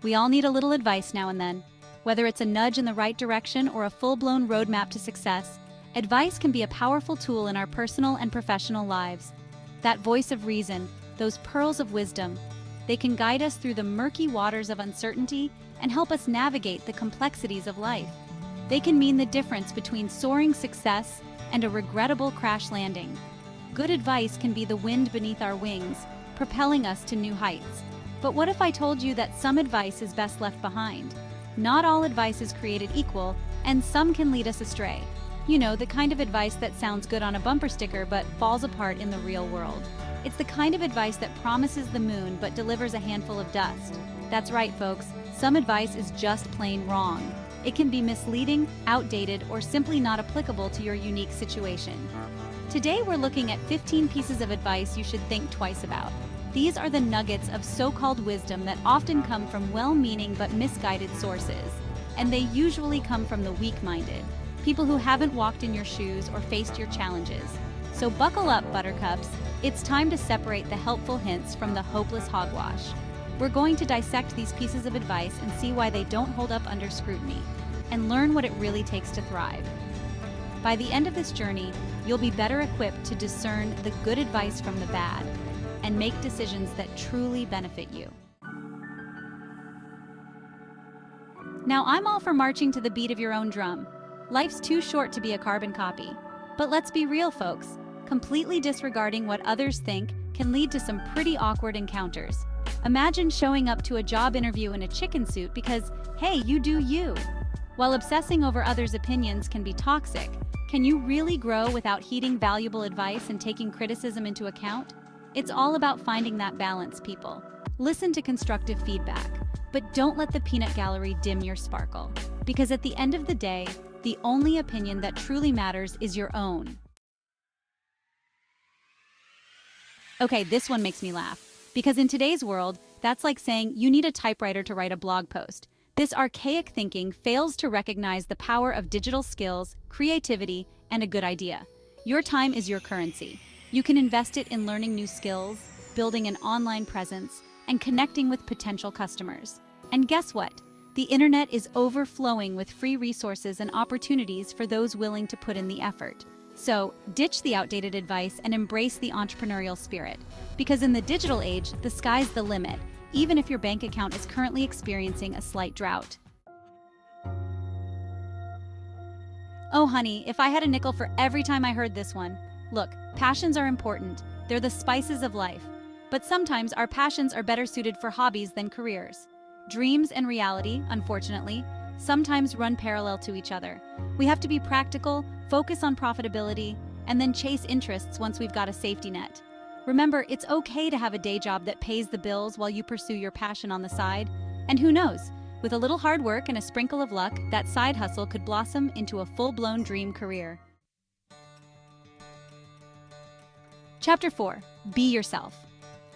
We all need a little advice now and then. Whether it's a nudge in the right direction or a full-blown roadmap to success, advice can be a powerful tool in our personal and professional lives. That voice of reason, those pearls of wisdom, they can guide us through the murky waters of uncertainty and help us navigate the complexities of life. They can mean the difference between soaring success and a regrettable crash landing. Good advice can be the wind beneath our wings, propelling us to new heights. But what if I told you that some advice is best left behind? Not all advice is created equal, and some can lead us astray. You know, the kind of advice that sounds good on a bumper sticker but falls apart in the real world. It's the kind of advice that promises the moon but delivers a handful of dust. That's right, folks. Some advice is just plain wrong. It can be misleading, outdated, or simply not applicable to your unique situation. Today we're looking at 15 pieces of advice you should think twice about. These are the nuggets of so-called wisdom that often come from well-meaning but misguided sources. And they usually come from the weak-minded, people who haven't walked in your shoes or faced your challenges. So buckle up, buttercups. It's time to separate the helpful hints from the hopeless hogwash. We're going to dissect these pieces of advice and see why they don't hold up under scrutiny, and learn what it really takes to thrive. By the end of this journey, you'll be better equipped to discern the good advice from the bad, and make decisions that truly benefit you. Now, I'm all for marching to the beat of your own drum. Life's too short to be a carbon copy. But let's be real, folks. Completely disregarding what others think can lead to some pretty awkward encounters. Imagine showing up to a job interview in a chicken suit because, hey, you do you. While obsessing over others' opinions can be toxic, can you really grow without heeding valuable advice and taking criticism into account? It's all about finding that balance, people. Listen to constructive feedback, but don't let the peanut gallery dim your sparkle. Because at the end of the day, the only opinion that truly matters is your own. Okay, this one makes me laugh. Because in today's world, that's like saying you need a typewriter to write a blog post. This archaic thinking fails to recognize the power of digital skills, creativity, and a good idea. Your time is your currency. You can invest it in learning new skills, building an online presence, and connecting with potential customers. And guess what? The internet is overflowing with free resources and opportunities for those willing to put in the effort. So, ditch the outdated advice and embrace the entrepreneurial spirit. Because in the digital age, the sky's the limit, even if your bank account is currently experiencing a slight drought. Oh honey, if I had a nickel for every time I heard this one. Look, passions are important. They're the spices of life. But sometimes our passions are better suited for hobbies than careers. Dreams and reality, unfortunately, sometimes run parallel to each other. We have to be practical, focus on profitability, and then chase interests once we've got a safety net. Remember, it's okay to have a day job that pays the bills while you pursue your passion on the side. And who knows, with a little hard work and a sprinkle of luck, that side hustle could blossom into a full-blown dream career. Chapter 4. Be yourself.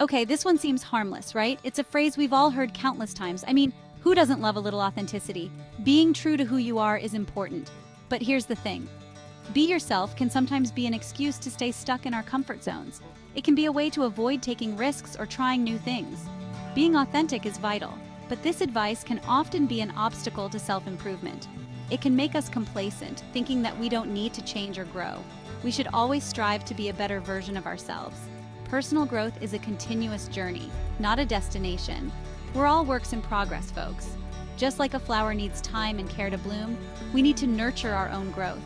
Okay, this one seems harmless, right? It's a phrase we've all heard countless times. I mean, who doesn't love a little authenticity? Being true to who you are is important. But here's the thing. Be yourself can sometimes be an excuse to stay stuck in our comfort zones. It can be a way to avoid taking risks or trying new things. Being authentic is vital, but this advice can often be an obstacle to self-improvement. It can make us complacent, thinking that we don't need to change or grow. We should always strive to be a better version of ourselves. Personal growth is a continuous journey, not a destination. We're all works in progress, folks. Just like a flower needs time and care to bloom, we need to nurture our own growth.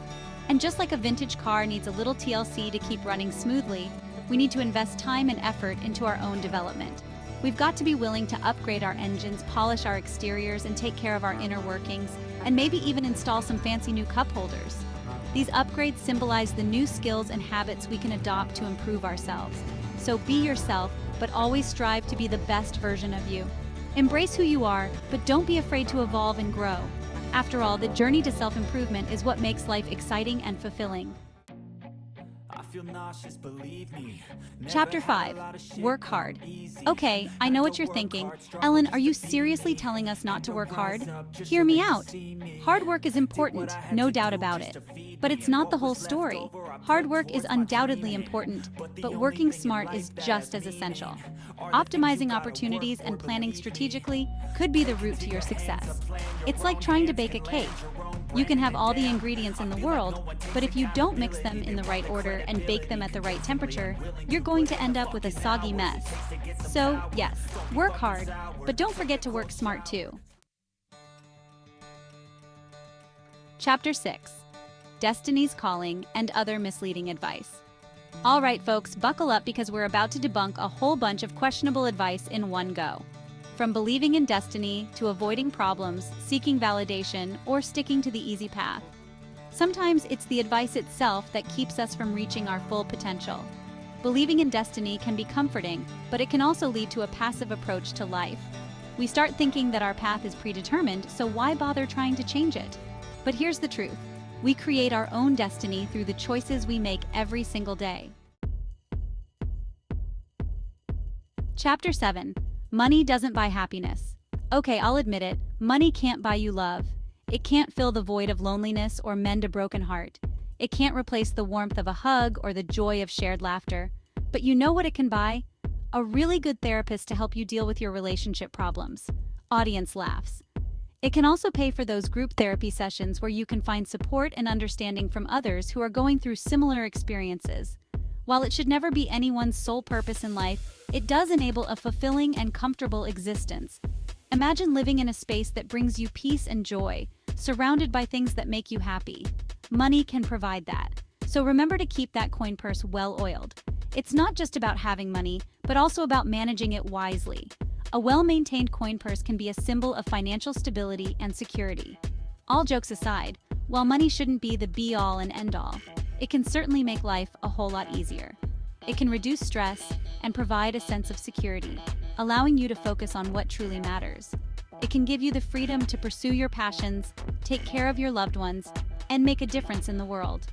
And just like a vintage car needs a little TLC to keep running smoothly, we need to invest time and effort into our own development. We've got to be willing to upgrade our engines, polish our exteriors, and take care of our inner workings, and maybe even install some fancy new cup holders. These upgrades symbolize the new skills and habits we can adopt to improve ourselves. So be yourself, but always strive to be the best version of you. Embrace who you are, but don't be afraid to evolve and grow. After all, the journey to self-improvement is what makes life exciting and fulfilling. Chapter 5. Work hard. Okay, I know what you're thinking. Ellen, are you seriously telling us not to work hard? Hear me out. Hard work is important, no doubt about it. But it's not the whole story. Hard work is undoubtedly important, but working smart is just as essential. Optimizing opportunities and planning strategically could be the route to your success. It's like trying to bake a cake. You can have all the ingredients in the world, but if you don't mix them in the right order and bake them at the right temperature, you're going to end up with a soggy mess. So, yes, work hard, but don't forget to work smart too. Chapter 6. Destiny's Calling and Other Misleading Advice. All right, folks, buckle up because we're about to debunk a whole bunch of questionable advice in one go. From believing in destiny to avoiding problems, seeking validation, or sticking to the easy path. Sometimes it's the advice itself that keeps us from reaching our full potential. Believing in destiny can be comforting, but it can also lead to a passive approach to life. We start thinking that our path is predetermined, so why bother trying to change it? But here's the truth. We create our own destiny through the choices we make every single day. Chapter 7. Money doesn't buy happiness. Okay, I'll admit it, money can't buy you love. It can't fill the void of loneliness or mend a broken heart. It can't replace the warmth of a hug or the joy of shared laughter. But you know what it can buy? A really good therapist to help you deal with your relationship problems. Audience laughs. It can also pay for those group therapy sessions where you can find support and understanding from others who are going through similar experiences. While it should never be anyone's sole purpose in life, it does enable a fulfilling and comfortable existence. Imagine living in a space that brings you peace and joy, surrounded by things that make you happy. Money can provide that. So remember to keep that coin purse well-oiled. It's not just about having money, but also about managing it wisely. A well-maintained coin purse can be a symbol of financial stability and security. All jokes aside, while money shouldn't be the be-all and end-all, it can certainly make life a whole lot easier. It can reduce stress and provide a sense of security, allowing you to focus on what truly matters. It can give you the freedom to pursue your passions, take care of your loved ones, and make a difference in the world.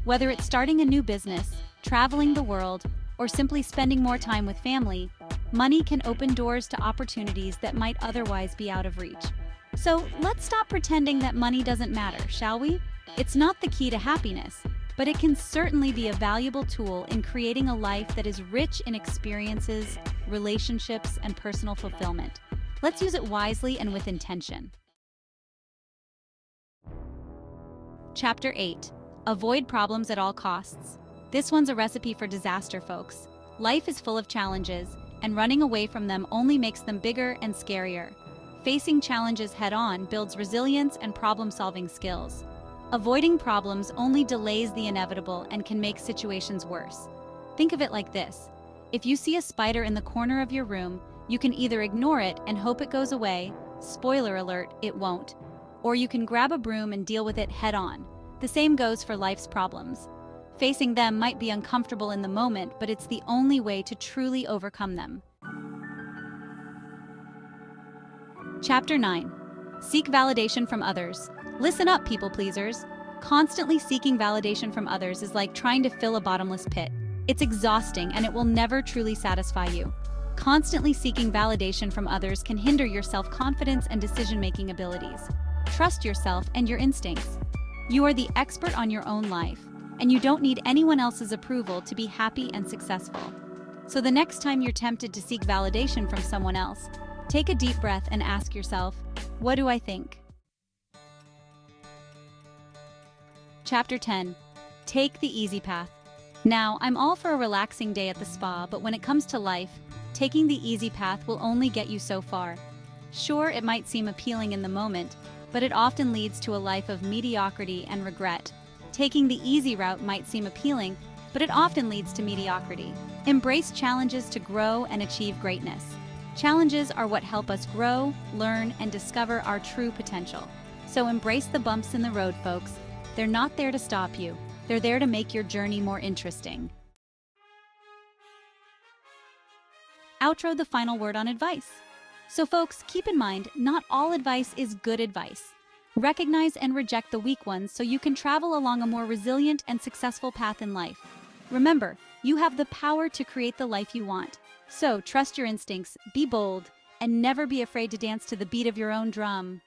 Whether it's starting a new business, traveling the world, or simply spending more time with family, money can open doors to opportunities that might otherwise be out of reach. So let's stop pretending that money doesn't matter, shall we? It's not the key to happiness, but it can certainly be a valuable tool in creating a life that is rich in experiences, relationships, and personal fulfillment. Let's use it wisely and with intention. Chapter 8. Avoid problems at all costs. This one's a recipe for disaster, folks. Life is full of challenges, and running away from them only makes them bigger and scarier. Facing challenges head-on builds resilience and problem-solving skills. Avoiding problems only delays the inevitable and can make situations worse. Think of it like this. If you see a spider in the corner of your room, you can either ignore it and hope it goes away, spoiler alert, it won't, or you can grab a broom and deal with it head-on. The same goes for life's problems. Facing them might be uncomfortable in the moment, but it's the only way to truly overcome them. Chapter 9. Seek validation from others. Listen up, people pleasers. Constantly seeking validation from others is like trying to fill a bottomless pit. It's exhausting and it will never truly satisfy you. Constantly seeking validation from others can hinder your self-confidence and decision-making abilities. Trust yourself and your instincts. You are the expert on your own life, and you don't need anyone else's approval to be happy and successful. So the next time you're tempted to seek validation from someone else, take a deep breath and ask yourself, what do I think? Chapter 10. Take the easy path. Now, I'm all for a relaxing day at the spa, but when it comes to life, taking the easy path will only get you so far. Sure, it might seem appealing in the moment, but it often leads to a life of mediocrity and regret. Taking the easy route might seem appealing, but it often leads to mediocrity. Embrace challenges to grow and achieve greatness. Challenges are what help us grow, learn, and discover our true potential. So embrace the bumps in the road, folks. They're not there to stop you. They're there to make your journey more interesting. Outro, the final word on advice. So folks, keep in mind, not all advice is good advice. Recognize and reject the weak ones so you can travel along a more resilient and successful path in life. Remember, you have the power to create the life you want. So trust your instincts, be bold, and never be afraid to dance to the beat of your own drum.